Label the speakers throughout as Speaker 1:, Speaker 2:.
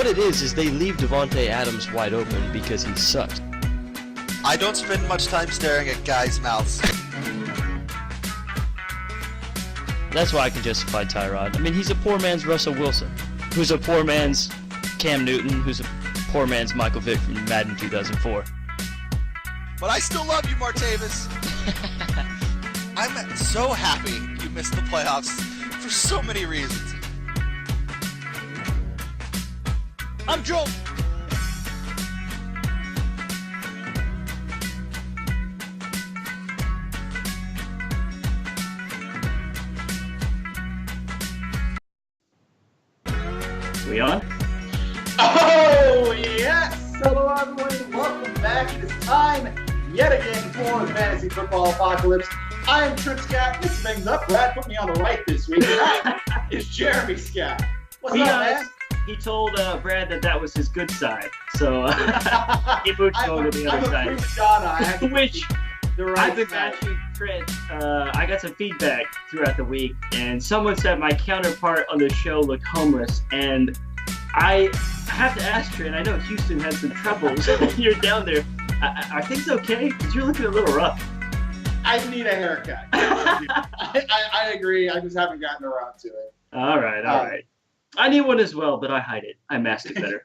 Speaker 1: What it is they leave Devontae Adams wide open because he sucks.
Speaker 2: I don't spend much time staring at guys' mouths.
Speaker 1: That's why I can justify Tyrod. I mean, he's a poor man's Russell Wilson, who's a poor man's Cam Newton, who's a poor man's Michael Vick from Madden 2004.
Speaker 2: But I still love you, Martavis. I'm so happy you missed the playoffs for so many reasons. I'm Joel.
Speaker 3: We on?
Speaker 4: Oh, yes! Hello, everyone. Welcome back. It is time yet again for the Fantasy Football Apocalypse. I am Trent Scott. Mix things up. Brad put me on the right this week. It's Jeremy Scott. What's up, man?
Speaker 3: He told Brad that was his good side. So he moved over to the other side. Which I've been matching Trent. I got some feedback throughout the week, and someone said my counterpart on the show looked homeless. And I have to ask Trent, I know Houston had some troubles. You're down there. Are things okay? Because you're looking a little rough.
Speaker 4: I need a haircut. I agree. I just haven't gotten around to it.
Speaker 3: All right. I need one as well, but I hide it. I mask it better.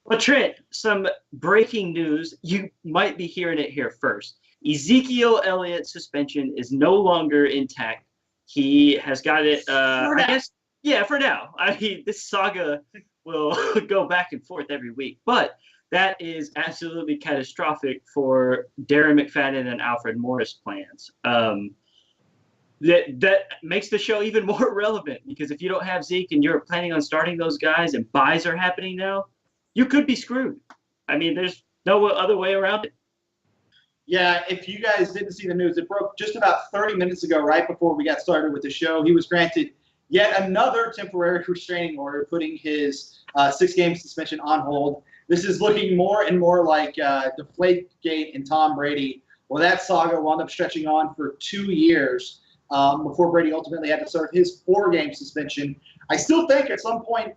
Speaker 3: Well, Trent, some breaking news. You might be hearing it here first. Ezekiel Elliott's suspension is no longer intact. He has got it, I guess, yeah, for now. I mean, this saga will go back and forth every week. But that is absolutely catastrophic for Darren McFadden and Alfred Morris plans. That makes the show even more relevant, because if you don't have Zeke and you're planning on starting those guys and buys are happening now, you could be screwed. I mean, there's no other way around it.
Speaker 4: Yeah, if you guys didn't see the news, it broke just about 30 minutes ago, right before we got started with the show. He was granted yet another temporary restraining order, putting his 6-game suspension on hold. This is looking more and more like Deflategate and Tom Brady, where that saga wound up stretching on for 2 years before Brady ultimately had to serve his 4-game suspension. I still think at some point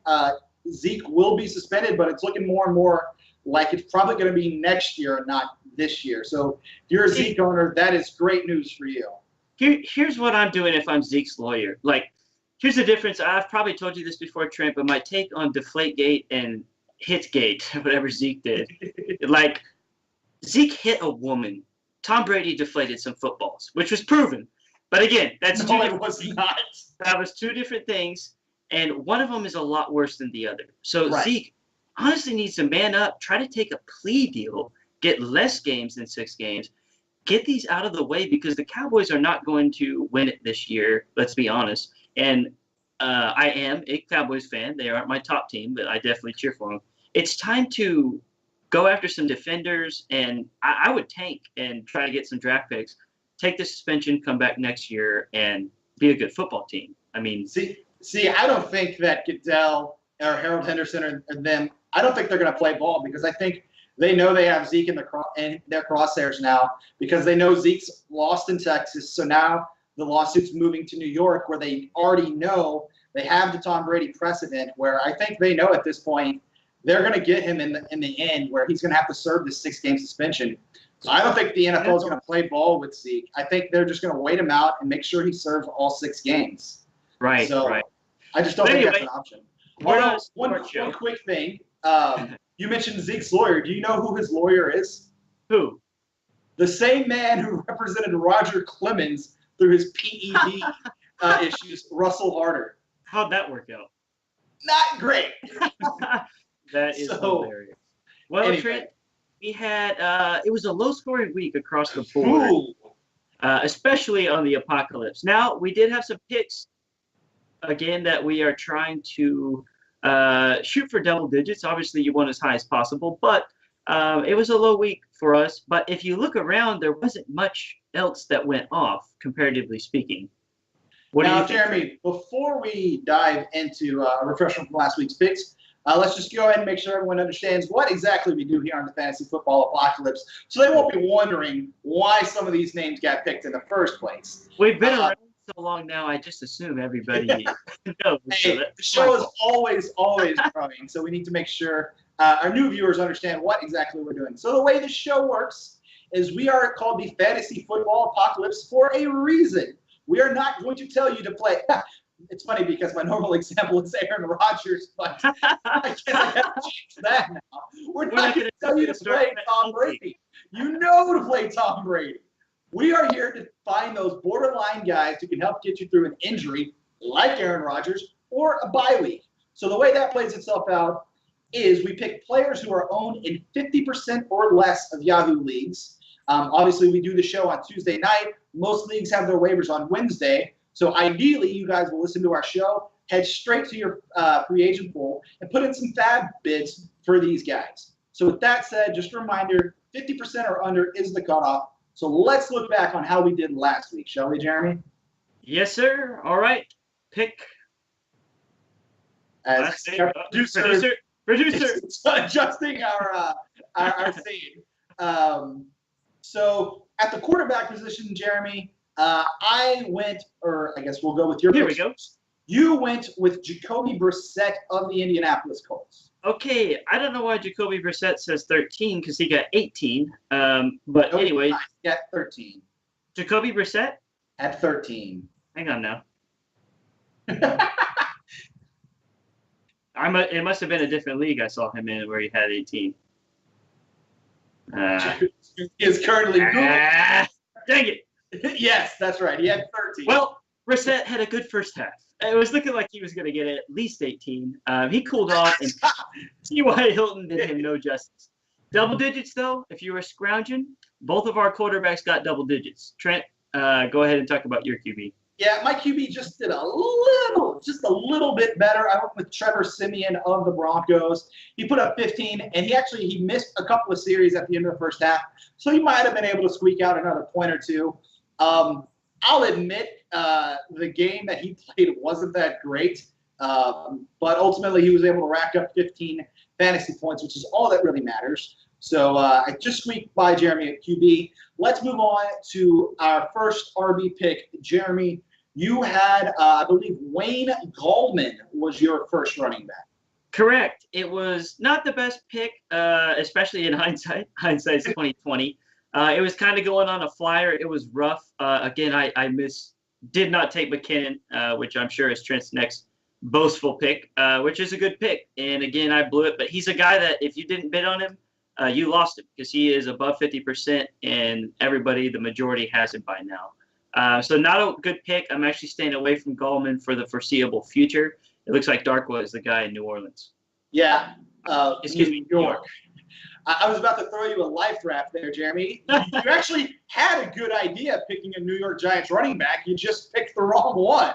Speaker 4: Zeke will be suspended, but it's looking more and more like it's probably going to be next year and not this year. So if you're a Zeke owner, that is great news for you.
Speaker 3: Here's what I'm doing if I'm Zeke's lawyer. Like, here's the difference. I've probably told you this before, Trent, but my take on Deflategate and Hitgate, whatever Zeke did. Like, Zeke hit a woman. Tom Brady deflated some footballs, which was proven. But again, that was two different things, and one of them is a lot worse than the other. So right. Zeke honestly needs to man up, try to take a plea deal, get less games than 6 games, get these out of the way, because the Cowboys are not going to win it this year, let's be honest. And I am a Cowboys fan. They aren't my top team, but I definitely cheer for them. It's time to go after some defenders, and I would tank and try to get some draft picks, take the suspension, come back next year, and be a good football team. I mean,
Speaker 4: see, I don't think that Goodell or Harold Henderson and them, I don't think they're going to play ball, because I think they know they have Zeke in their crosshairs now, because they know Zeke's lost in Texas. So now the lawsuit's moving to New York, where they already know they have the Tom Brady precedent, where I think they know at this point they're going to get him in the end, where he's going to have to serve this 6-game suspension. So I don't think the NFL is going to play ball with Zeke. I think they're just going to wait him out and make sure he serves all 6 games.
Speaker 3: Right.
Speaker 4: I just don't think that's an option. One quick thing. You mentioned Zeke's lawyer. Do you know who his lawyer is?
Speaker 3: Who?
Speaker 4: The same man who represented Roger Clemens through his PED issues, Russell Harder.
Speaker 3: How'd that work out?
Speaker 4: Not great.
Speaker 3: That is hilarious. Well, anyway. Trent, we had it was a low-scoring week across the board, especially on the Apocalypse. Now, we did have some picks, again, that we are trying to shoot for double digits. Obviously, you want as high as possible, but it was a low week for us. But if you look around, there wasn't much else that went off, comparatively speaking.
Speaker 4: Now, Jeremy, before we dive into a refresher from last week's picks, let's just go ahead and make sure everyone understands what exactly we do here on the Fantasy Football Apocalypse, so they won't be wondering why some of these names got picked in the first place.
Speaker 3: We've been around so long now, I just assume everybody knows.
Speaker 4: Hey, the show is always growing, so we need to make sure our new viewers understand what exactly we're doing. So the way the show works is we are called the Fantasy Football Apocalypse for a reason. We are not going to tell you to play. It's funny because my normal example is Aaron Rodgers, but I guess I have to change that now. We're not going to tell you to play Tom Brady. You know to play Tom Brady. We are here to find those borderline guys who can help get you through an injury, like Aaron Rodgers, or a bye week. So the way that plays itself out is we pick players who are owned in 50% or less of Yahoo leagues. Obviously, we do the show on Tuesday night. Most leagues have their waivers on Wednesday. So ideally, you guys will listen to our show, head straight to your free agent pool, and put in some fab bids for these guys. So with that said, just a reminder, 50% or under is the cutoff. So let's look back on how we did last week, shall we, Jeremy?
Speaker 3: Yes, sir. All right. Pick.
Speaker 4: As our producer adjusting our scene. So at the quarterback position, Jeremy, I went, or I guess we'll go with your
Speaker 3: Here
Speaker 4: picks.
Speaker 3: we go.
Speaker 4: You went with Jacoby Brissett of the Indianapolis Colts.
Speaker 3: Okay, I don't know why Jacoby Brissett says 13 because he got 18. But anyway,
Speaker 4: at 13.
Speaker 3: Jacoby Brissett?
Speaker 4: At 13.
Speaker 3: Hang on now. It must have been a different league I saw him in where he had 18.
Speaker 4: He is currently
Speaker 3: dang it.
Speaker 4: Yes, that's right. He had 13.
Speaker 3: Well, Brissett had a good first half. It was looking like he was going to get at least 18. He cooled off, and T.Y. Hilton did him no justice. Double digits, though, if you were scrounging, both of our quarterbacks got double digits. Trent, go ahead and talk about your QB.
Speaker 4: Yeah, my QB just did a little bit better. I went with Trevor Siemian of the Broncos. He put up 15, and he missed a couple of series at the end of the first half, so he might have been able to squeak out another point or two. I'll admit the game that he played wasn't that great, but ultimately he was able to rack up 15 fantasy points, which is all that really matters. So I just squeaked by Jeremy at QB. Let's move on to our first RB pick. Jeremy, you had, I believe, Wayne Gallman was your first running back.
Speaker 3: Correct. It was not the best pick, especially in hindsight. Hindsight's 2020. It was kind of going on a flyer. It was rough. Again, I did not take McKinnon, which I'm sure is Trent's next boastful pick, which is a good pick. And again, I blew it. But he's a guy that if you didn't bid on him, you lost him because he is above 50%, and everybody, the majority, has him by now. So not a good pick. I'm actually staying away from Gallman for the foreseeable future. It looks like Darkwa is the guy in New Orleans.
Speaker 4: Yeah.
Speaker 3: Excuse me, New York.
Speaker 4: I was about to throw you a life raft there, Jeremy. You actually had a good idea picking a New York Giants running back. You just picked the wrong one.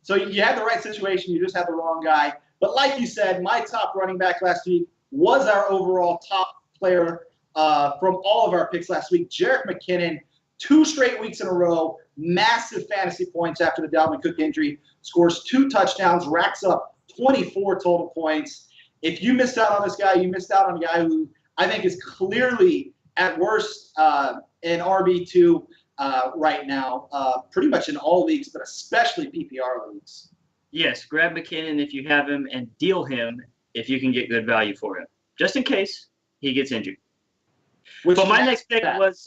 Speaker 4: So you had the right situation. You just had the wrong guy. But like you said, my top running back last week was our overall top player from all of our picks last week, Jerick McKinnon. 2 straight weeks in a row, massive fantasy points after the Dalvin Cook injury, scores 2 touchdowns, racks up 24 total points. If you missed out on this guy, you missed out on a guy who I think is clearly at worst in RB2 right now, pretty much in all leagues, but especially PPR leagues.
Speaker 3: Yes, grab McKinnon if you have him and deal him if you can get good value for him, just in case he gets injured. But my next pick was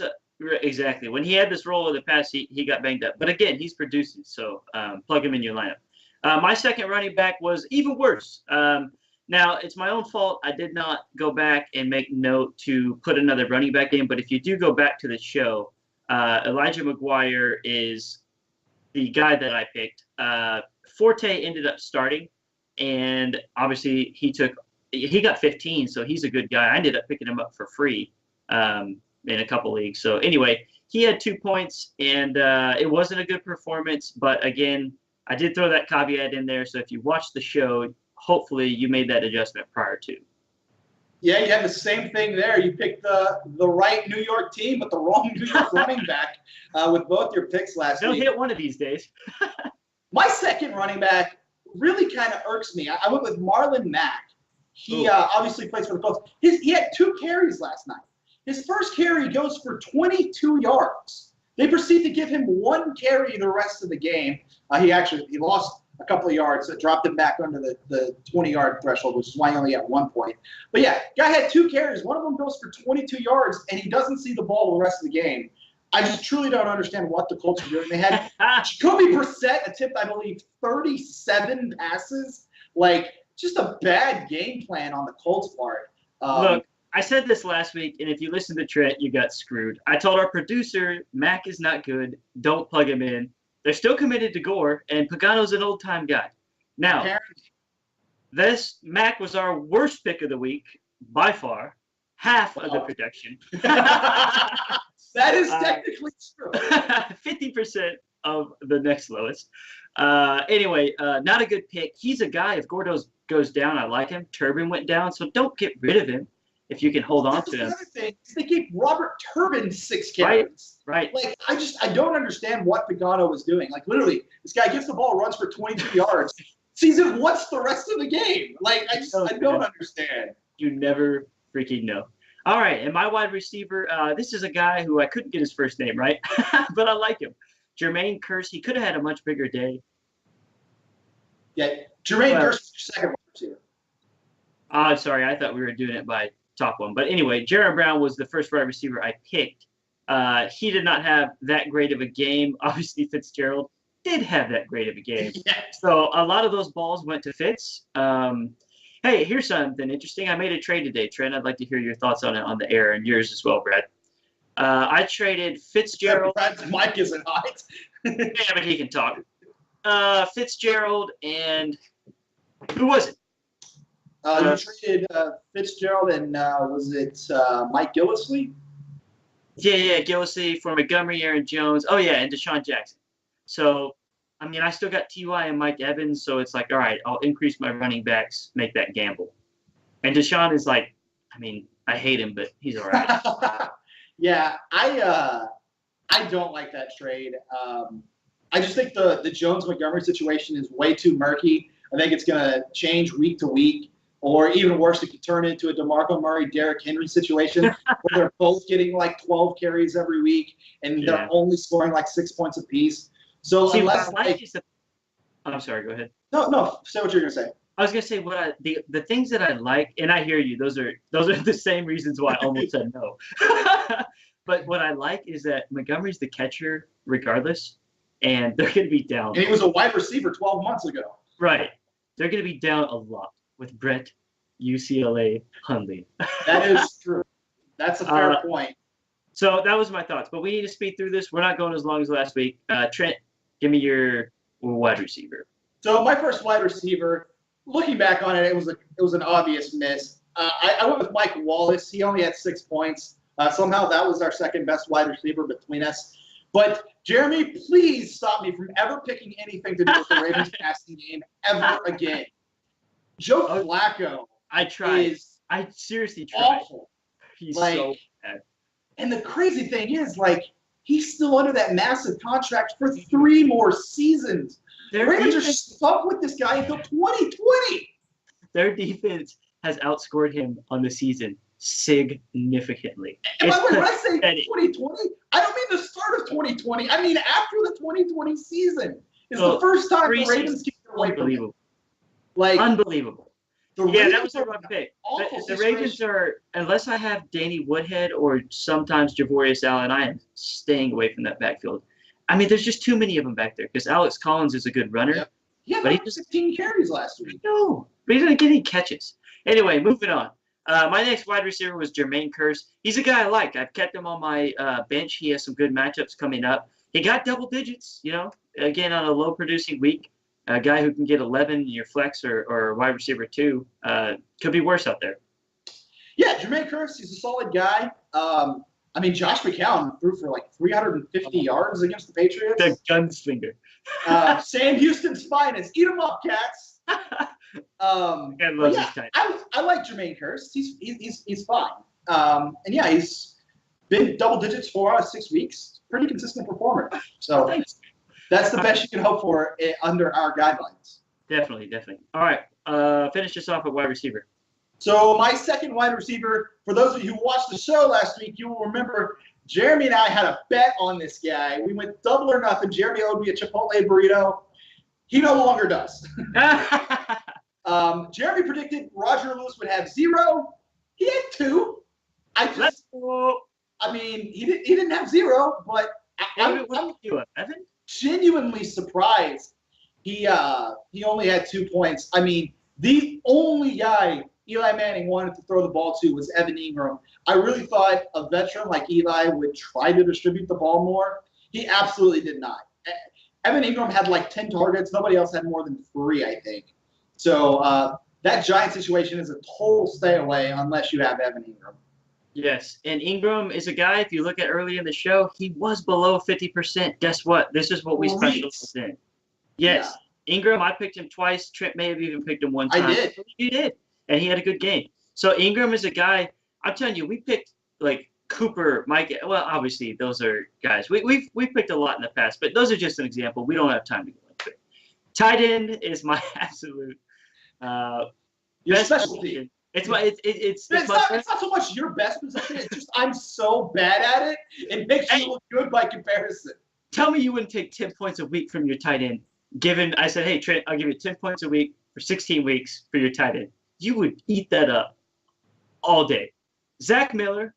Speaker 3: exactly when he had this role in the past, he got banged up. But again, he's producing, so plug him in your lineup. My second running back was even worse. Now, it's my own fault. I did not go back and make note to put another running back in. But if you do go back to the show, Elijah McGuire is the guy that I picked. Forte ended up starting, and obviously he got 15, so he's a good guy. I ended up picking him up for free in a couple leagues. So anyway, he had 2 points, and it wasn't a good performance. But again, I did throw that caveat in there. So if you watch the show, hopefully you made that adjustment prior to.
Speaker 4: Yeah, you had the same thing there. You picked the right New York team, but the wrong New York running back with both your picks last week.
Speaker 3: They'll hit one of these days.
Speaker 4: My second running back really kind of irks me. I went with Marlon Mack. He obviously plays for the Colts. He had 2 carries last night. His first carry goes for 22 yards. They proceed to give him 1 carry the rest of the game. He lost a couple of yards, so it dropped him back under the 20-yard threshold, which is why he only got 1 point. But yeah, guy had 2 carries. One of them goes for 22 yards, and he doesn't see the ball the rest of the game. I just truly don't understand what the Colts are doing. They had Jacoby Brissett attempt, I believe, 37 passes. Like, just a bad game plan on the Colts' part.
Speaker 1: Look, I said this last week, and if you listen to Trent, you got screwed. I told our producer, Mac is not good. Don't plug him in. They're still committed to Gore, and Pagano's an old-time guy. Now, Mac was our worst pick of the week, by far. Half of the projection.
Speaker 4: That is technically true.
Speaker 1: 50% of the next lowest. Anyway, not a good pick. He's a guy, if Gore goes down, I like him. Turbin went down, so don't get rid of him if you can hold on to him.
Speaker 4: The other thing is they gave Robert Turbin 6 carries.
Speaker 1: Right.
Speaker 4: Like, I don't understand what Pagano was doing. Like, literally, this guy gets the ball, runs for 22 yards, sees it once the rest of the game. Like, I don't understand.
Speaker 1: You never freaking know. All right, and my wide receiver, this is a guy who I couldn't get his first name right, but I like him. Jermaine Kearse. He could have had a much bigger day.
Speaker 4: Yeah, Jermaine Kearse is your second wide receiver.
Speaker 1: I'm sorry, I thought we were doing it by top one. But anyway, Jaron Brown was the first wide receiver I picked. He did not have that great of a game. Obviously, Fitzgerald did have that great of a game.
Speaker 4: Yeah.
Speaker 1: So a lot of those balls went to Fitz. Hey, here's something interesting. I made a trade today, Trent. I'd like to hear your thoughts on it on the air, and yours as well, Brad. I traded Fitzgerald.
Speaker 4: Brad's mic isn't hot.
Speaker 1: Yeah, but he can talk. Fitzgerald and who was it?
Speaker 4: You traded Fitzgerald and was it Mike Gillislee?
Speaker 1: Yeah, Gillislee for Montgomery, Aaron Jones. Oh, yeah, and Deshaun Jackson. So, I mean, I still got T.Y. and Mike Evans, so it's like, all right, I'll increase my running backs, make that gamble. And Deshaun is like, I mean, I hate him, but he's all right.
Speaker 4: Yeah, I don't like that trade. I just think the Jones-Montgomery situation is way too murky. I think it's going to change week to week. Or even worse, it could turn into a DeMarco Murray, Derrick Henry situation where they're both getting like 12 carries every week and they're only scoring like 6 points apiece. So unless
Speaker 1: I'm sorry, go ahead.
Speaker 4: No, say what you're gonna say.
Speaker 1: I was gonna say the things that I like, and I hear you. Those are the same reasons why I almost said no. But what I like is that Montgomery's the catcher regardless, and they're gonna be down.
Speaker 4: And he was a wide receiver 12 months ago.
Speaker 1: Right. They're gonna be down a lot with Brett UCLA Hundley.
Speaker 4: That is true. That's a fair point.
Speaker 1: So that was my thoughts. But we need to speed through this. We're not going as long as last week. Trent, give me your wide receiver.
Speaker 4: So my first wide receiver, looking back on it, it was an obvious miss. I went with Mike Wallace. He only had 6 points. Somehow that was our second best wide receiver between us. But Jeremy, please stop me from ever picking anything to do with the Ravens passing game ever again. Joe Flacco.
Speaker 1: I tried. I seriously tried.
Speaker 4: Awful.
Speaker 1: He's so bad.
Speaker 4: And the crazy thing is, like, he's still under that massive contract for 3 more seasons. The Ravens are stuck with this guy until 2020.
Speaker 1: Their defense has outscored him on the season significantly.
Speaker 4: And by the way, when I say 2020, I don't mean the start of 2020. I mean after the 2020 season. It's the first time the Ravens can get away from it. Like,
Speaker 1: unbelievable. Yeah, that was a rough pick. The Ravens
Speaker 4: are,
Speaker 1: unless I have Danny Woodhead or sometimes Javorius Allen, I am staying away from that backfield. I mean, there's just too many of them back there because Alex Collins is a good runner.
Speaker 4: Yep. Yeah, but he just 15 carries last week.
Speaker 1: No, but he didn't get any catches. Anyway, moving on. My next wide receiver was Jermaine Kearse. He's a guy I like. I've kept him on my bench. He has some good matchups coming up. He got double digits, again on a low-producing week. A guy who can get 11 in your flex or wide receiver 2 could be worse out there.
Speaker 4: Yeah, Jermaine Kearse, he's a solid guy. I mean, Josh McCown threw for like 350 yards against the Patriots.
Speaker 1: The gunslinger.
Speaker 4: Sam Houston's finest. Eat 'em up, cats. I like Jermaine Kearse. He's fine. And yeah, he's been double digits 4 out of 6 weeks. Pretty consistent performer. So that's the best you can hope for under our guidelines.
Speaker 1: Definitely. All right. Finish this off at wide receiver.
Speaker 4: So my second wide receiver, for those of you who watched the show last week, you will remember Jeremy and I had a bet on this guy. We went double or nothing. Jeremy owed me a Chipotle burrito. He no longer does. Jeremy predicted Roger Lewis would have 0. He had 2.
Speaker 3: Let's go.
Speaker 4: I mean, he didn't have 0, but I'm genuinely surprised he only had 2 points. I mean, the only guy Eli Manning wanted to throw the ball to was Evan Ingram. I really thought a veteran like Eli would try to distribute the ball more. He absolutely did not. Evan Ingram had like 10 targets. Nobody else had more than 3, I think. So that Giant situation is a total stay away unless you have Evan Ingram.
Speaker 3: Yes, and Ingram is a guy, if you look at early in the show, he was below 50%. Guess what? This is what we specialize in. Yes, yeah. Ingram, I picked him twice. Trent may have even picked him one time.
Speaker 4: I did.
Speaker 3: You did, and he had a good game. So Ingram is a guy, I'm telling you, we picked like Cooper, Mike. Well, obviously, those are guys. We've picked a lot in the past, but those are just an example. We don't have time to go into it. Tight end is my absolute
Speaker 4: your specialty.
Speaker 3: It's
Speaker 4: not so much your best position. It's just I'm so bad at it. It makes you look good by comparison.
Speaker 3: Tell me you wouldn't take 10 points a week from your tight end. I said, hey, Trent, I'll give you 10 points a week for 16 weeks for your tight end. You would eat that up all day. Zach Miller,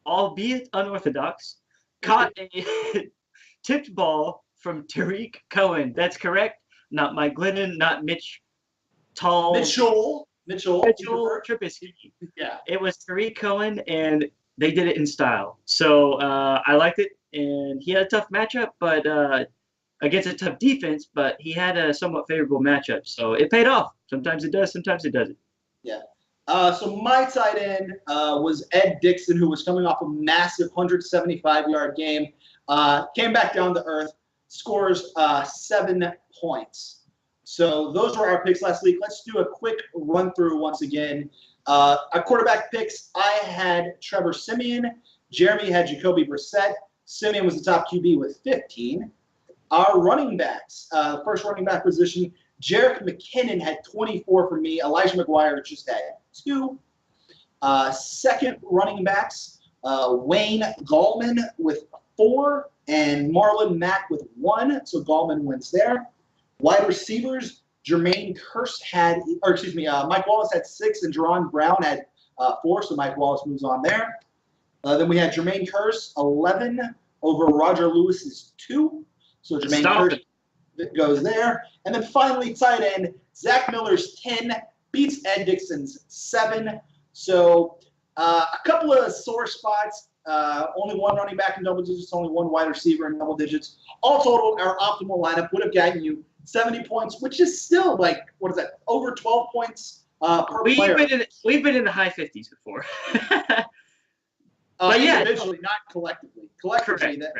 Speaker 3: albeit unorthodox, caught a tipped ball from Tariq Cohen. That's correct. Not Mike Glennon, not Mitchell Trubisky.
Speaker 4: Yeah.
Speaker 3: It was Tariq Cohen, and they did it in style. So I liked it, and he had a tough matchup, but against a tough defense, but he had a somewhat favorable matchup. So it paid off. Sometimes it does, sometimes it doesn't.
Speaker 4: Yeah. So my tight end was Ed Dixon, who was coming off a massive 175-yard game. Came back down to earth, scores 7 points. So those were our picks last week. Let's do a quick run-through once again. Our quarterback picks, I had Trevor Siemian. Jeremy had Jacoby Brissett. Siemian was the top QB with 15. Our running backs, first running back position, Jerick McKinnon had 24 for me. Elijah McGuire just had 2. Second running backs, Wayne Gallman with 4 and Marlon Mack with 1. So Gallman wins there. Wide receivers, Jermaine Kearse Mike Wallace had 6 and Jerron Brown had 4. So Mike Wallace moves on there. Then we had Jermaine Kearse 11 over Roger Lewis's 2. So Jermaine Kearse goes there. And then finally, tight end, Zach Miller's 10 beats Ed Dixon's 7. So a couple of sore spots. Only 1 running back in double digits, only 1 wide receiver in double digits. All total, our optimal lineup would have gotten you 70 points, which is still like, what is that, over 12 points per player.
Speaker 3: We've been in the high 50s before.
Speaker 4: But yeah, individually, not collectively. Collectively, that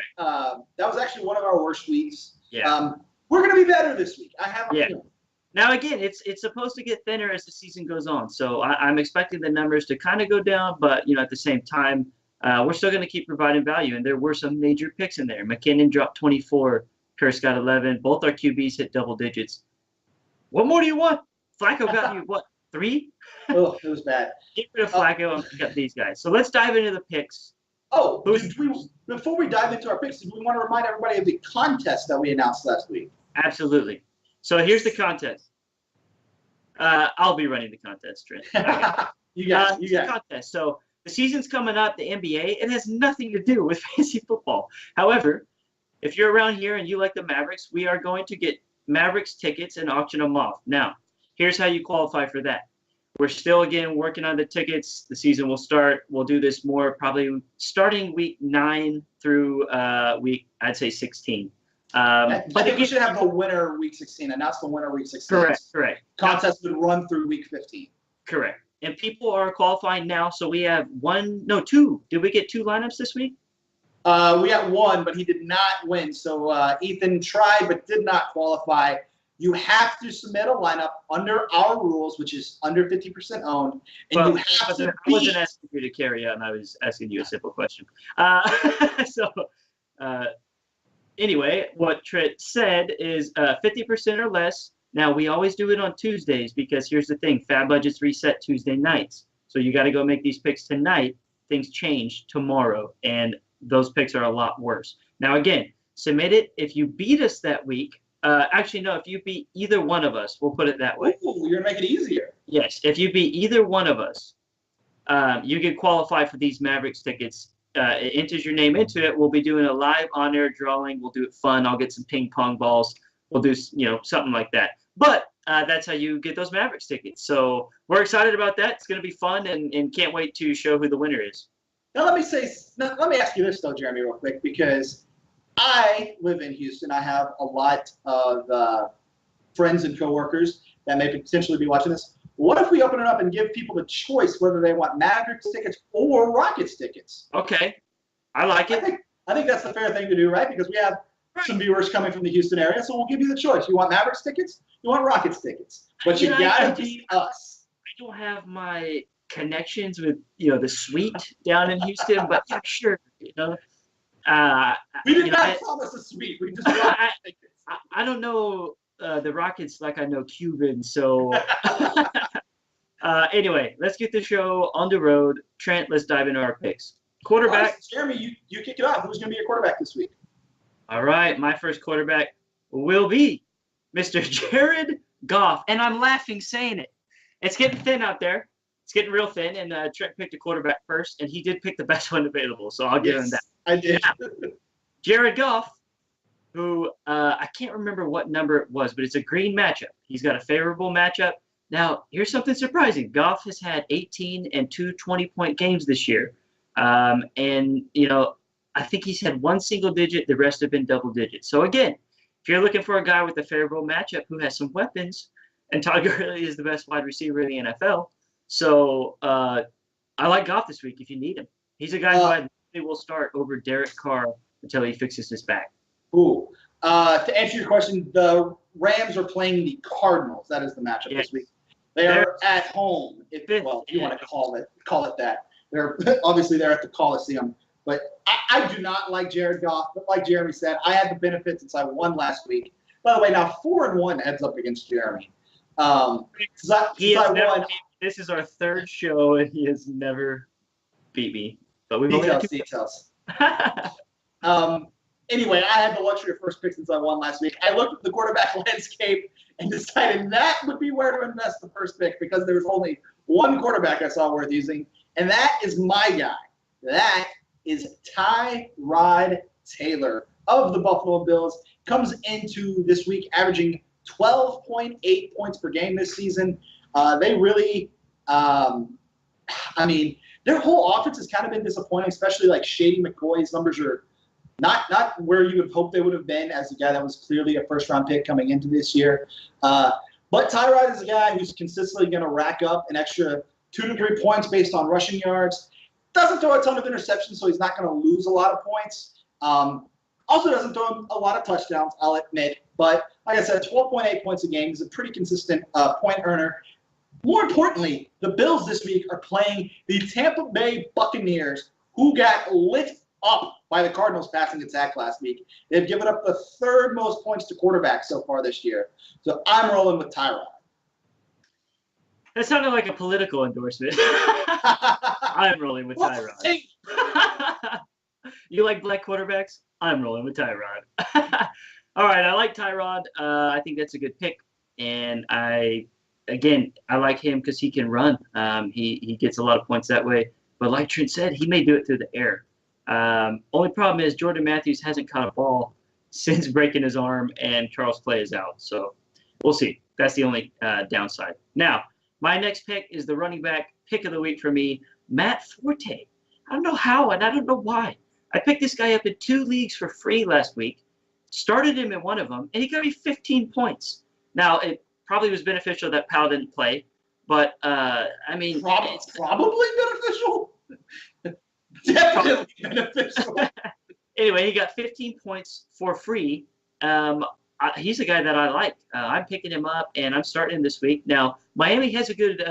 Speaker 4: was actually one of our worst weeks.
Speaker 3: Yeah.
Speaker 4: We're going to be better this week. I have a feeling.
Speaker 3: Now, again, it's supposed to get thinner as the season goes on. So I'm expecting the numbers to kind of go down, but, at the same time, we're still going to keep providing value. And there were some major picks in there. McKinnon dropped 24. Kearse got 11. Both our QBs hit double digits. What more do you want? Flacco got you, 3?
Speaker 4: Oh, it was bad.
Speaker 3: Get rid of Flacco and got these guys. So let's dive into the picks.
Speaker 4: Oh, before we dive into our picks, we want to remind everybody of the contest that we announced last week.
Speaker 3: Absolutely. So here's the contest. I'll be running the contest, Trent.
Speaker 4: You got it.
Speaker 3: Contest. So the season's coming up, the NBA. It has nothing to do with fantasy football. However, if you're around here and you like the Mavericks, we are going to get Mavericks tickets and auction them off. Now, here's how you qualify for that. We're still, again, working on the tickets. The season will start. We'll do this more probably starting week 9 through week, I'd say, 16.
Speaker 4: But again, we should have the winner week 16. Announce the winner week 16.
Speaker 3: Correct.
Speaker 4: Contest would run through week 15.
Speaker 3: Correct. And people are qualifying now, so we have 2. Did we get 2 lineups this week?
Speaker 4: We got 1, but he did not win. So Ethan tried but did not qualify. You have to submit a lineup under our rules, which is under 50% owned. And you have to
Speaker 3: I wasn't asking you to carry on. I was asking you a simple question. Anyway, what Trent said is 50% or less. Now, we always do it on Tuesdays because here's the thing. Fab budgets reset Tuesday nights. So you got to go make these picks tonight. Things change tomorrow. And those picks are a lot worse. Now, again, submit it. If you beat us that week, actually, no, if you beat either one of us, we'll put it that way.
Speaker 4: Ooh, you're going to make it easier.
Speaker 3: Yes, if you beat either one of us, you can qualify for these Mavericks tickets. It enters your name into it. We'll be doing a live on-air drawing. We'll do it fun. I'll get some ping pong balls. We'll do, something like that. But that's how you get those Mavericks tickets. So we're excited about that. It's going to be fun, and can't wait to show who the winner is.
Speaker 4: Now let me ask you this though, Jeremy, real quick, because I live in Houston. I have a lot of friends and coworkers that may potentially be watching this. What if we open it up and give people the choice whether they want Mavericks tickets or Rockets tickets?
Speaker 3: Okay, I like it.
Speaker 4: I think that's the fair thing to do, right? Because we have some viewers coming from the Houston area, so we'll give you the choice. You want Mavericks tickets? You want Rockets tickets? But you gotta beat us.
Speaker 3: I don't have my connections with the suite down in Houston, but yeah, sure.
Speaker 4: We did not promise a suite. We just want tickets.
Speaker 3: I don't know the Rockets like I know Cuban, so anyway, let's get the show on the road. Trent, let's dive into our picks. Quarterback.
Speaker 4: Right, Jeremy, you kick it off. Who's going to be your quarterback this week?
Speaker 3: All right, my first quarterback will be Mr. Jared Goff, and I'm laughing saying it. It's getting thin out there. It's getting real thin, and Trent picked a quarterback first, and he did pick the best one available, so I'll give him that.
Speaker 4: I did.
Speaker 3: Jared Goff, who I can't remember what number it was, but it's a green matchup. He's got a favorable matchup. Now, here's something surprising. Goff has had 18 and 2 20-point games this year. And I think he's had one single digit. The rest have been double digits. So, again, if you're looking for a guy with a favorable matchup who has some weapons, and Todd Gurley is the best wide receiver in the NFL. So, I like Goff this week if you need him. He's a guy who I think will start over Derek Carr until he fixes his back.
Speaker 4: Ooh. To answer your question, the Rams are playing the Cardinals. That is the matchup this week. They are at home. If you want to call it that. They're obviously at the Coliseum. But I do not like Jared Goff. But like Jeremy said, I had the benefit since I won last week. By the way, now 4-1 heads up against Jeremy. Since I won.
Speaker 3: This is our third show, and he has never beat me. But we've
Speaker 4: details. Anyway, I had the luxury of first pick since I won last week. I looked at the quarterback landscape and decided that would be where to invest the first pick because there was only one quarterback I saw worth using, and that is my guy. That is Tyrod Taylor of the Buffalo Bills. Comes into this week averaging 12.8 points per game this season. They really, their whole offense has kind of been disappointing, especially like Shady McCoy's numbers are not where you would hope they would have been as a guy that was clearly a first-round pick coming into this year. But Tyrod is a guy who's consistently going to rack up an extra 2 to 3 points based on rushing yards. Doesn't throw a ton of interceptions, so he's not going to lose a lot of points. Also doesn't throw a lot of touchdowns, I'll admit. But like I said, 12.8 points a game. He's a pretty consistent point earner. More importantly, the Bills this week are playing the Tampa Bay Buccaneers, who got lit up by the Cardinals passing attack last week. They've given up the third most points to quarterbacks so far this year. So I'm rolling with Tyrod.
Speaker 3: That sounded like a political endorsement. I'm rolling with Tyrod. You like black quarterbacks? I'm rolling with Tyrod. All right, I like Tyrod. I think that's a good pick. And I like him because he can run. He gets a lot of points that way. But like Trent said, he may do it through the air. Only problem is Jordan Matthews hasn't caught a ball since breaking his arm, and Charles Clay is out. So we'll see. That's the only downside. Now, my next pick is the running back pick of the week for me, Matt Forte. I don't know how, and I don't know why. I picked this guy up in 2 leagues for free last week, started him in one of them, and he got me 15 points. Now, it probably was beneficial that Powell didn't play, but, probably
Speaker 4: beneficial. Definitely beneficial.
Speaker 3: Anyway, he got 15 points for free. He's a guy that I like. I'm picking him up, and I'm starting him this week. Now, Miami has a good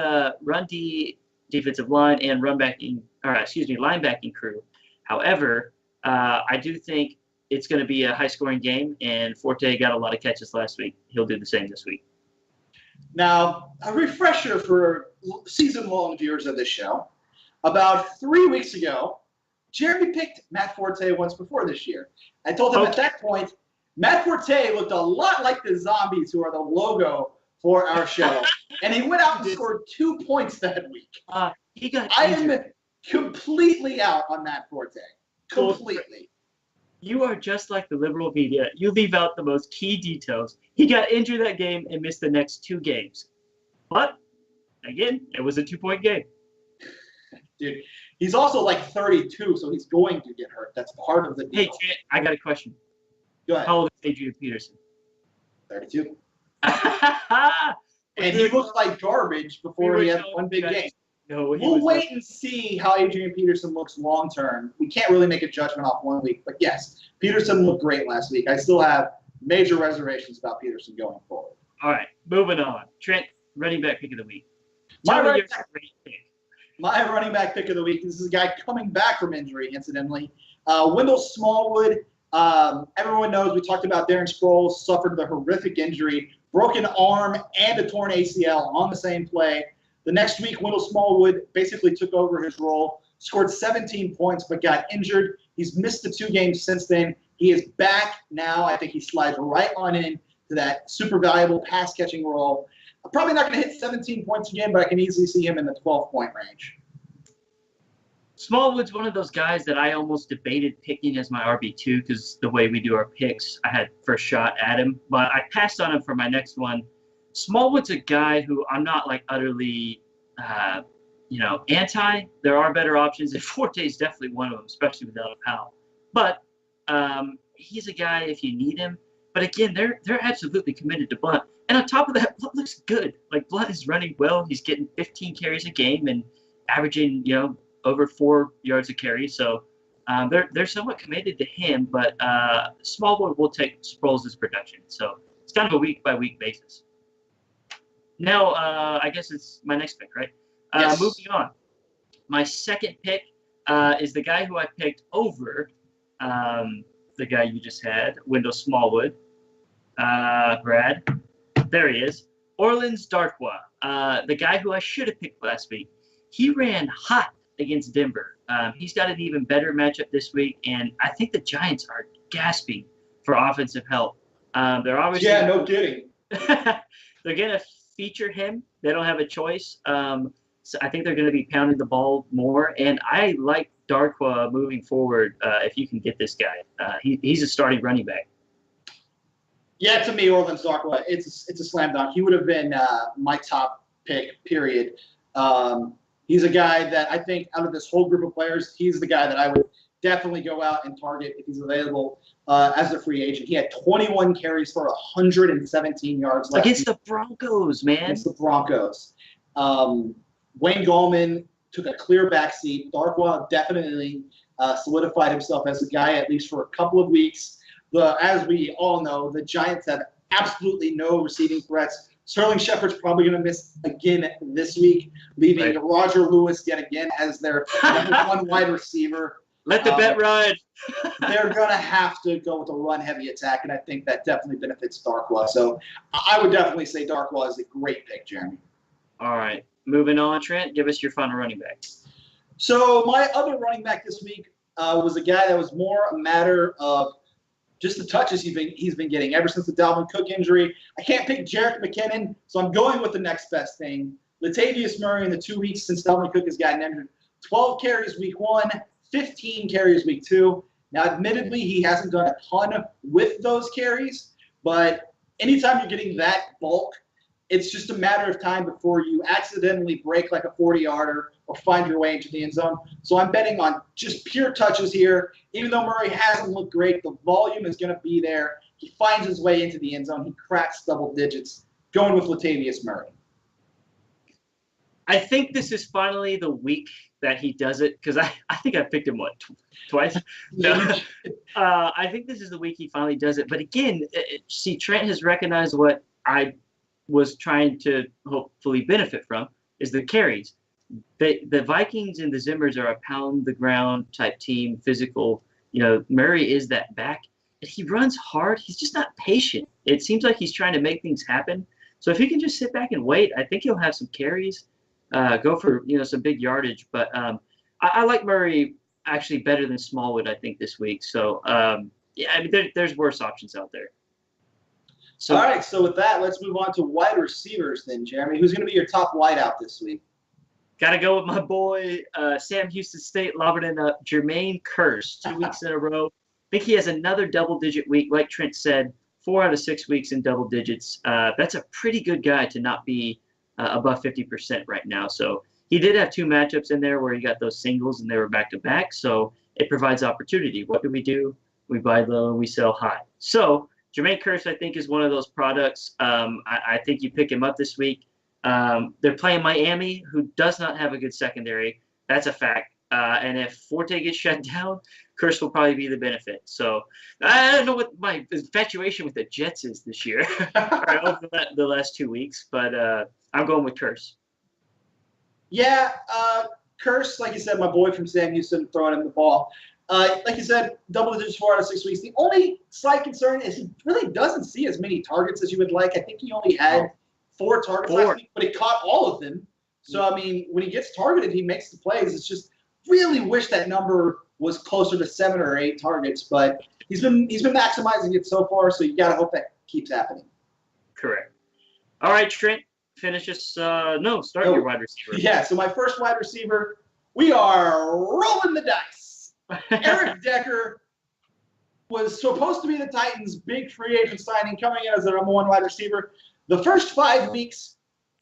Speaker 3: defensive line and linebacking crew. However, I do think it's going to be a high-scoring game, and Forte got a lot of catches last week. He'll do the same this week.
Speaker 4: Now, a refresher for season-long viewers of this show. About 3 weeks ago, Jeremy picked Matt Forte once before this year. I told him at that point, Matt Forte looked a lot like the zombies who are the logo for our show. And he went out and scored 2 points that week. I am completely out on Matt Forte. Completely.
Speaker 3: You are just like the liberal media. You leave out the most key details. He got injured that game and missed the next 2 games. But, again, it was a 2-point game.
Speaker 4: Dude, he's also like 32, so he's going to get hurt. That's part of the deal.
Speaker 3: Hey, Trent, I got a question.
Speaker 4: Go ahead.
Speaker 3: How old is Adrian Peterson?
Speaker 4: 32. And he looked like garbage before he had one big game.
Speaker 3: No,
Speaker 4: we'll wait and see how Adrian Peterson looks long term. We can't really make a judgment off 1 week, but yes, Peterson looked great last week. I still have major reservations about Peterson going forward.
Speaker 3: All right, moving on. Trent, running back pick of the week.
Speaker 4: My running back pick of the week. This is a guy coming back from injury, incidentally. Wendell Smallwood. Everyone knows we talked about Darren Sproles suffered the horrific injury, broken arm and a torn ACL on the same play. The next week, Wendell Smallwood basically took over his role, scored 17 points, but got injured. He's missed the 2 games since then. He is back now. I think he slides right on in to that super valuable pass-catching role. I'm probably not going to hit 17 points again, but I can easily see him in the 12-point range.
Speaker 3: Smallwood's one of those guys that I almost debated picking as my RB2 because the way we do our picks, I had first shot at him, but I passed on him for my next one. Smallwood's a guy who I'm not like utterly, anti. There are better options, and Forte is definitely one of them, especially without a pal. But he's a guy if you need him. But again, they're absolutely committed to Blunt. And on top of that, Blunt looks good. Like Blunt is running well. He's getting 15 carries a game and averaging, over 4 yards a carry. So they're somewhat committed to him. But Smallwood will take Sproles' production. So it's kind of a week-by-week basis. Now, I guess it's my next pick, right?
Speaker 4: Yes.
Speaker 3: Moving on. My second pick is the guy who I picked over the guy you just had, Wendell Smallwood. Brad. There he is. Orleans Darkwa, the guy who I should have picked last week. He ran hot against Denver. He's got an even better matchup this week, and I think the Giants are gasping for offensive help. They're obviously
Speaker 4: no kidding.
Speaker 3: They're going to feature him. They don't have a choice. So I think they're going to be pounding the ball more, and I like Darkwa moving forward if you can get this guy. He's a starting running back.
Speaker 4: Yeah, to me, Orleans Darkwa, it's a slam dunk. He would have been my top pick, period. He's a guy that I think out of this whole group of players, he's the guy that I would definitely go out and target if he's available as a free agent. He had 21 carries for 117 yards last
Speaker 3: against the Broncos, man.
Speaker 4: Against the Broncos. Wayne Gallman took a clear backseat. Darkwa definitely solidified himself as a guy, at least for a couple of weeks. As we all know, the Giants have absolutely no receiving threats. Sterling Shepard's probably going to miss again this week, leaving Roger Lewis yet again as their number 1 wide receiver.
Speaker 3: Let the bet ride.
Speaker 4: They're going to have to go with a run-heavy attack, and I think that definitely benefits Darkwa. So I would definitely say Darkwa is a great pick, Jeremy.
Speaker 3: All right. Moving on, Trent, give us your final running back.
Speaker 4: So my other running back this week was a guy that was more a matter of just the touches he's been getting ever since the Dalvin Cook injury. I can't pick Jerick McKinnon, so I'm going with the next best thing. Latavius Murray in the 2 weeks since Dalvin Cook has gotten injured. 12 carries week 1, 15 carries week 2. Now, admittedly, he hasn't done a ton with those carries, but anytime you're getting that bulk, it's just a matter of time before you accidentally break like a 40-yarder or find your way into the end zone. So I'm betting on just pure touches here. Even though Murray hasn't looked great, the volume is going to be there. He finds his way into the end zone. He cracks double digits. Going with Latavius Murray.
Speaker 3: I think this is finally the week that he does it because I think I picked him, twice? No. I think this is the week he finally does it. But again, see, Trent has recognized what I was trying to hopefully benefit from is the carries. The Vikings and the Zimmers are a pound-the-ground type team, physical. Murray is that back. He runs hard. He's just not patient. It seems like he's trying to make things happen. So if he can just sit back and wait, I think he'll have some carries, go for some big yardage. But I like Murray. actually better than Smallwood, I think, this week. So, yeah, I mean, there's worse options out there. So,
Speaker 4: All right, so with that, let's move on to wide receivers then, Jeremy. Who's going to be your top wideout this week?
Speaker 3: got to go with my boy, Sam Houston State, lobbing in Jermaine Kearse 2 weeks in a row. I think he has another double-digit week. Like Trent said, 4 out of 6 weeks in double digits. That's a pretty good guy to not be above 50% right now. So he did have 2 matchups in there where he got those singles and they were back-to-back. So it provides opportunity. What do? We buy low and we sell high. So Jermaine Kearse, I think, is one of those products. I think you pick him up this week. They're playing Miami, who does not have a good secondary. That's a fact. And if Forte gets shut down, Kearse will probably be the benefit. So I don't know what my infatuation with the Jets is this year or over the last 2 weeks, but I'm going with Kearse.
Speaker 4: Yeah, Kearse, like you said, my boy from Sam Houston, throwing him the ball. Like you said, double digits 4 out of 6 weeks. The only slight concern is he really doesn't see as many targets as you would like. I think he only had 4 targets last week, but he caught all of them. So, I mean, when he gets targeted, he makes the plays. It's just really wish that number was closer to 7 or 8 targets, but he's been maximizing it so far, so you got to hope that keeps happening.
Speaker 3: Correct. All right, Trent, finish us. Start your wide receiver.
Speaker 4: Yeah, so my first wide receiver, we are rolling the dice. Eric Decker was supposed to be the Titans' big free agent signing, coming in as the number 1 wide receiver. The first 5 weeks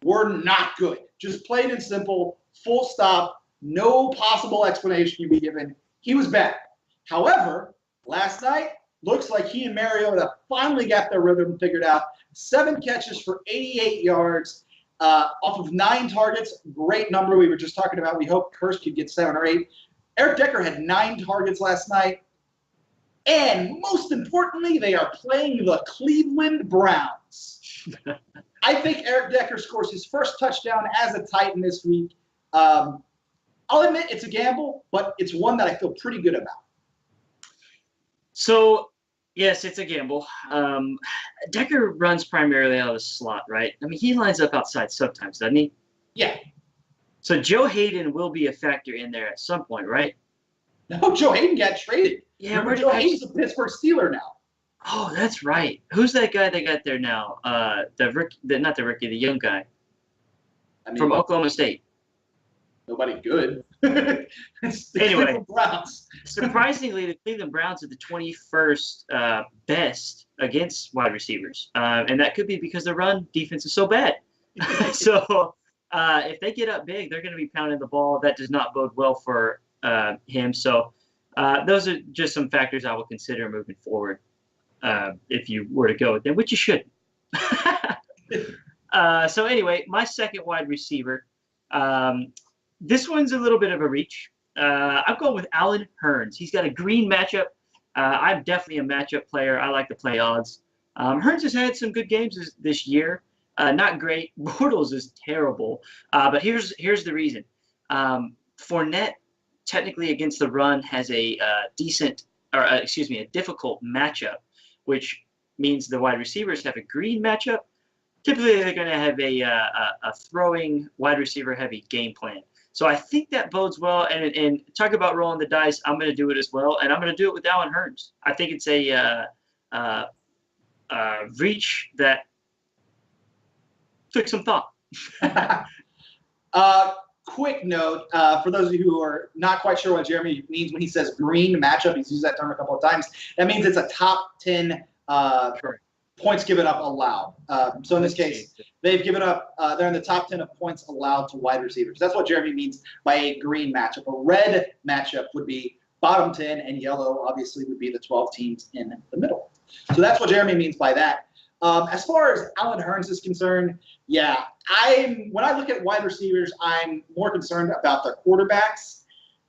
Speaker 4: were not good. Just plain and simple, full stop, no possible explanation you be given. He was bad. However, last night, looks like he and Mariota finally got their rhythm figured out. 7 catches for 88 yards off of 9 targets. Great number we were just talking about. We hope Kearse could get 7 or 8. Eric Decker had 9 targets last night. And most importantly, they are playing the Cleveland Browns. I think Eric Decker scores his first touchdown as a Titan this week. I'll admit it's a gamble, but it's one that I feel pretty good about.
Speaker 3: So, yes, it's a gamble. Decker runs primarily out of the slot, right? I mean, he lines up outside sometimes, doesn't he?
Speaker 4: Yeah.
Speaker 3: So Joe Hayden will be a factor in there at some point, right?
Speaker 4: No, Joe Hayden got traded.
Speaker 3: Yeah,
Speaker 4: Remember, Joe Hayden's a Pittsburgh Steeler now.
Speaker 3: Oh, that's right. Who's that guy they got there now? The young guy from Oklahoma State.
Speaker 4: Nobody good. It's the
Speaker 3: Anyway.
Speaker 4: Cleveland Browns.
Speaker 3: Surprisingly, the Cleveland Browns are the 21st best against wide receivers. And that could be because the run defense is so bad. So if they get up big, they're going to be pounding the ball. That does not bode well for him. So those are just some factors I will consider moving forward if you were to go with them, which you shouldn't. So anyway, my second wide receiver, this one's a little bit of a reach. I'm going with Allen Hurns. He's got a green matchup. I'm definitely a matchup player. I like to play odds. Hurns has had some good games this year. Not great. Bortles is terrible. But here's the reason. Fournette, technically against the run, has a difficult matchup, which means the wide receivers have a green matchup. Typically, they're going to have a throwing wide receiver heavy game plan. So I think that bodes well. And talk about rolling the dice, I'm going to do it as well, and I'm going to do it with Allen Hurns. I think it's a reach that took some thought.
Speaker 4: Quick note, for those of you who are not quite sure what Jeremy means when he says green matchup, he's used that term a couple of times. That means it's a top 10 points given up allowed. So in this case, they've given up, they're in the top 10 of points allowed to wide receivers. That's what Jeremy means by a green matchup. A red matchup would be bottom 10, and yellow obviously would be the 12 teams in the middle. So that's what Jeremy means by that. As far as Allen Hurns is concerned, yeah, when I look at wide receivers, I'm more concerned about their quarterbacks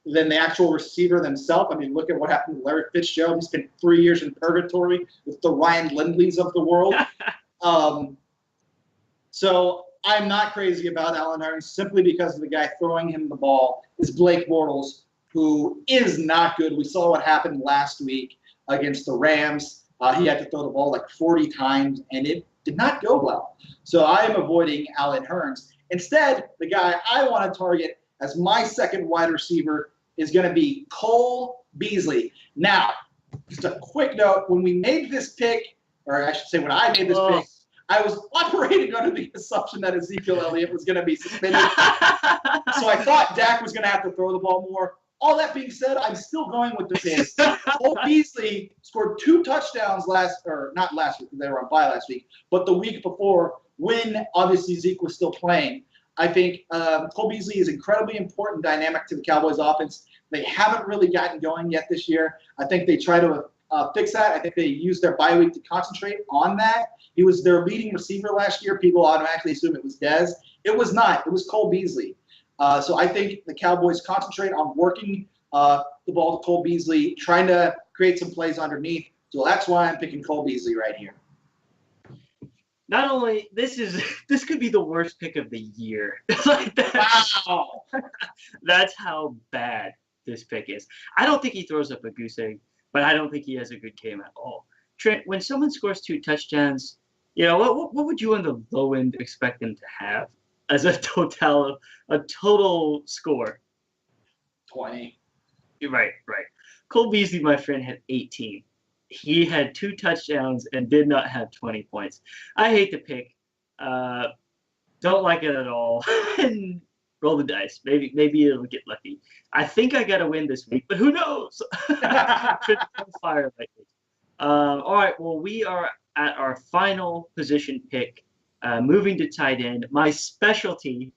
Speaker 4: than the actual receiver themselves. I mean, look at what happened to Larry Fitzgerald. He spent 3 years in purgatory with the Ryan Lindleys of the world. So I'm not crazy about Allen Hurns simply because of the guy throwing him the ball is Blake Bortles, who is not good. We saw what happened last week against the Rams. He had to throw the ball like 40 times, and it did not go well. So I am avoiding Allen Hurns. Instead, the guy I want to target as my second wide receiver is going to be Cole Beasley. Now, just a quick note, when we made this pick, or I should say when I made this pick, I was operating under the assumption that Ezekiel Elliott was going to be suspended. So I thought Dak was going to have to throw the ball more. All that being said, I'm still going with the pick. Cole Beasley scored 2 touchdowns not last week, because they were on bye last week, but the week before, when obviously Zeke was still playing. I think Cole Beasley is incredibly important dynamic to the Cowboys offense. They haven't really gotten going yet this year. I think they try to fix that. I think they used their bye week to concentrate on that. He was their leading receiver last year. People automatically assume it was Dez. It was not. It was Cole Beasley. So I think the Cowboys concentrate on working the ball to Cole Beasley, trying to create some plays underneath. So that's why I'm picking Cole Beasley right here.
Speaker 3: Not only this could be the worst pick of the year. Like
Speaker 4: Wow.
Speaker 3: That's how bad this pick is. I don't think he throws up a goose egg, but I don't think he has a good game at all. Trent, when someone scores 2 touchdowns, what would you on the low end expect them to have as a total score?
Speaker 4: 20.
Speaker 3: Right. Cole Beasley, my friend, had 18. He had 2 touchdowns and did not have 20 points. I hate the pick. Don't like it at all. And roll the dice. Maybe it'll get lucky. I think I got to win this week, but who knows? Fire lightning. All right. Well, we are at our final position pick. Moving to tight end. My specialty.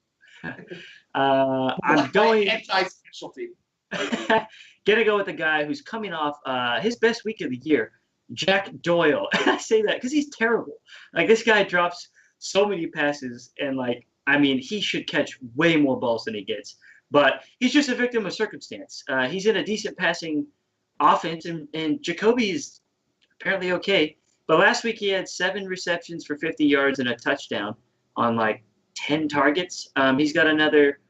Speaker 3: I'm going
Speaker 4: anti-specialty.
Speaker 3: Gonna go with the guy who's coming off his best week of the year, Jack Doyle. And I say that because he's terrible. Like, this guy drops so many passes, and he should catch way more balls than he gets. But he's just a victim of circumstance. He's in a decent passing offense, and Jacoby is apparently okay. But last week he had 7 receptions for 50 yards and a touchdown on 10 targets. He's got another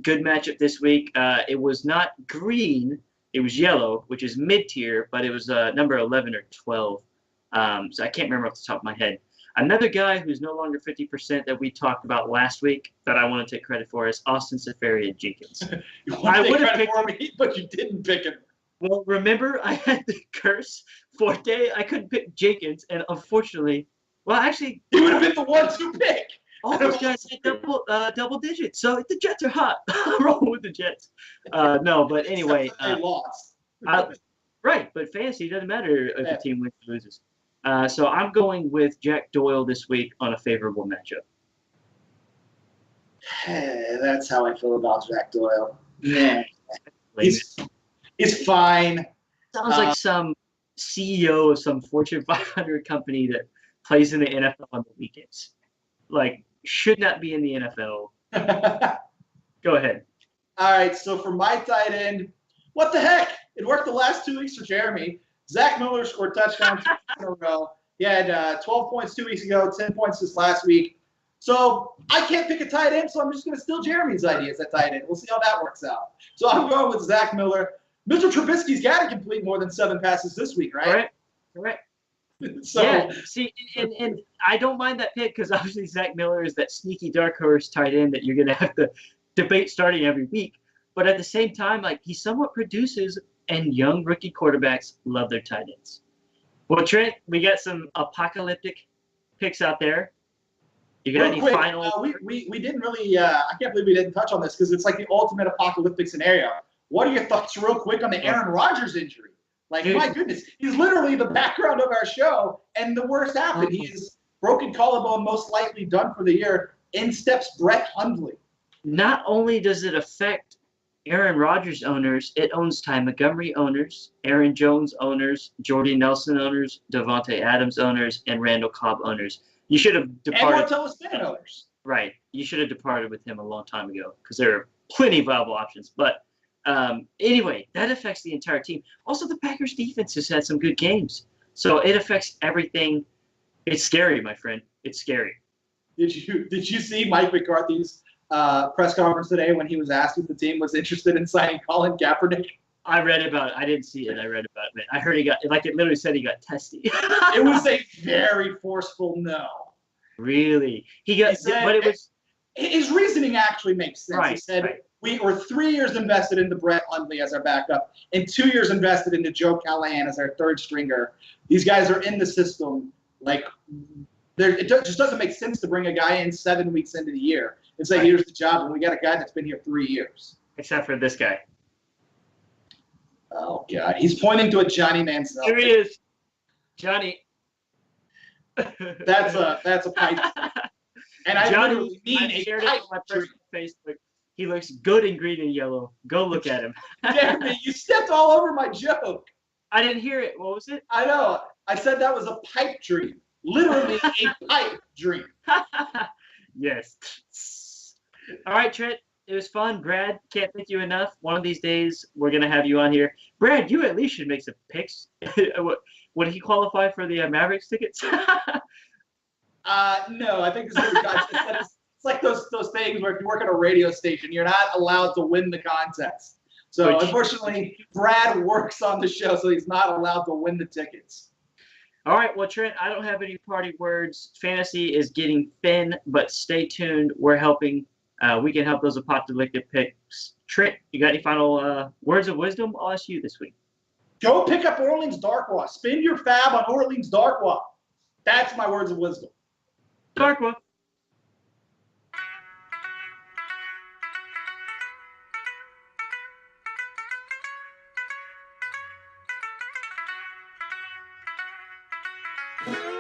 Speaker 3: good matchup this week. It was not green. It was yellow, which is mid-tier, but it was number 11 or 12. So I can't remember off the top of my head. Another guy who's no longer 50% that we talked about last week that I want to take credit for is Austin Seferian-Jenkins.
Speaker 4: I would have picked him, but you didn't pick him.
Speaker 3: Well, remember, I had the Kearse, Forte. I couldn't pick Jenkins, and unfortunately, actually,
Speaker 4: he would have been the 1-2 pick.
Speaker 3: All those guys had double digits, so the Jets are hot. Rolling with the Jets. No, but anyway.
Speaker 4: They lost.
Speaker 3: Right, but fantasy doesn't matter if the team wins or loses. So I'm going with Jack Doyle this week on a favorable matchup.
Speaker 4: That's how I feel about Jack Doyle. Yeah. He's fine.
Speaker 3: Sounds like some CEO of some Fortune 500 company that plays in the NFL on the weekends. Should not be in the NFL. Go ahead.
Speaker 4: All right, so for my tight end, what the heck? It worked the last 2 weeks for Jeremy. Zach Miller scored touchdowns in a row. He had 12 points 2 weeks ago, 10 points this last week. So I can't pick a tight end, so I'm just going to steal Jeremy's ideas at tight end. We'll see how that works out. So I'm going with Zach Miller. Mr. Trubisky's got to complete more than 7 passes this week, right?
Speaker 3: Correct.
Speaker 4: So,
Speaker 3: yeah, see, and I don't mind that pick because obviously Zach Miller is that sneaky dark horse tight end that you're going to have to debate starting every week. But at the same time, he somewhat produces, and young rookie quarterbacks love their tight ends. Well, Trent, we got some apocalyptic picks out there. You got any final?
Speaker 4: We didn't really. I can't believe we didn't touch on this because it's the ultimate apocalyptic scenario. What are your thoughts, real quick, on the Aaron Rodgers injury? My goodness, he's literally the background of our show, and the worst happened. He is broken collarbone, most likely done for the year. In steps Brett Hundley.
Speaker 3: Not only does it affect Aaron Rodgers owners, it owns Ty Montgomery owners, Aaron Jones owners, Jordy Nelson owners, Devontae Adams owners, and Randall Cobb owners. You should have departed.
Speaker 4: And Martellus Bennett owners.
Speaker 3: Right. You should have departed with him a long time ago because there are plenty of viable options. But anyway, that affects the entire team. Also, the Packers defense has had some good games. So it affects everything. It's scary, my friend. It's scary.
Speaker 4: Did you see Mike McCarthy's press conference today when he was asked if the team was interested in signing Colin Kaepernick?
Speaker 3: I read about it. I didn't see it. I read about it. I heard he got, it literally said he got testy.
Speaker 4: It was a very forceful no.
Speaker 3: Really? He said, but it was.
Speaker 4: His reasoning actually makes sense.
Speaker 3: Right,
Speaker 4: He said,
Speaker 3: right.
Speaker 4: We were 3 years invested into Brett Hundley as our backup and 2 years invested into Joe Callahan as our third stringer. These guys are in the system. Like, it just doesn't make sense to bring a guy in 7 weeks into the year and say, here's the job, when we got a guy that's been here 3 years.
Speaker 3: Except for this guy.
Speaker 4: Oh, God. He's pointing to a Johnny Manziel.
Speaker 3: Here he is. Johnny.
Speaker 4: That's a pipe. And I literally mean
Speaker 3: I
Speaker 4: a
Speaker 3: shared it
Speaker 4: pipe
Speaker 3: on my
Speaker 4: dream.
Speaker 3: personal Facebook. He looks good in green and yellow. Go look at him.
Speaker 4: Damn it, you stepped all over my joke.
Speaker 3: I didn't hear it. What was it?
Speaker 4: I know. I said that was a pipe dream. Literally a pipe dream.
Speaker 3: Yes. All right, Trent. It was fun. Brad, can't thank you enough. One of these days, we're going to have you on here. Brad, you at least should make some picks. Would he qualify for the Mavericks tickets?
Speaker 4: No, I think this is it's like those things where if you work at a radio station, you're not allowed to win the contest. So unfortunately, Brad works on the show, so he's not allowed to win the tickets.
Speaker 3: All right, well, Trent, I don't have any party words. Fantasy is getting thin, but stay tuned. We're helping. We can help those apocalyptic picks. Trent, you got any final words of wisdom? I'll ask you this week.
Speaker 4: Go pick up Orleans Darkwa. Spend your fab on Orleans Darkwa. That's my words of wisdom.
Speaker 3: Darkwa.
Speaker 2: Thank you.